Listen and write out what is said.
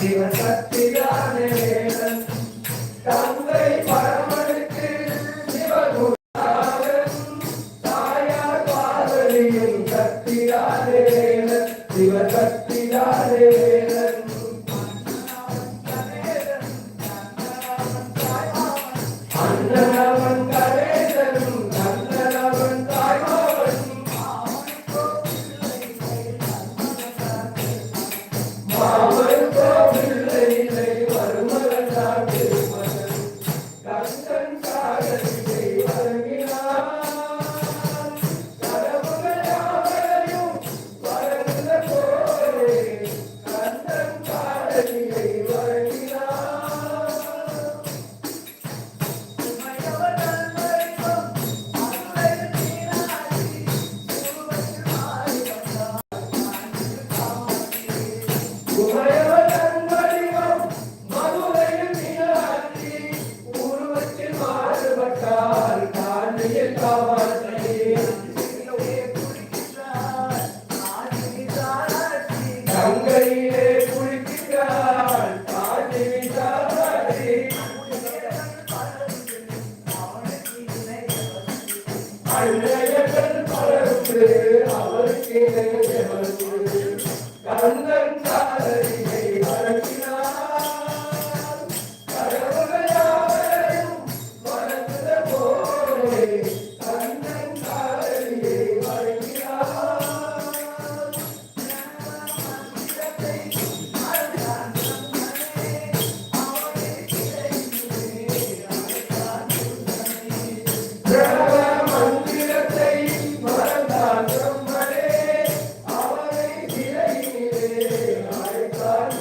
சிவசக்தியானே வேலன் தந்தை பரமனுக்கு சிவகுருநாதன் தாயார் பார்வதியின் சக்தியானே வேலன் சிவசக்தியானே வேலன் அண்ணனவன் கணேசனும் கண்ணனவன் தாய்மாவன் மாமன் கோவில்லை வருமலன் நாட்டு மகன் கந்தன் காதலியை வழங்கினான் கடவுள் யாவரையும் வழங்குத போலே கந்தன் காதலியை வழங்கினான் கங்கையிலே குளிக்கிறாள் காஞ்சி விசாரி அன்னையர்கள் பலருக்கு அவருக்கு கந்தன் காதலியை வழங்கினார் கடவுள் யாவரையும் வணங்குத போலே கந்தன் காதலியை வழங்கினார் மந்திரத்தை மறந்தான் பிரம்மனே அவரை சிறையிலே அழைத்தான்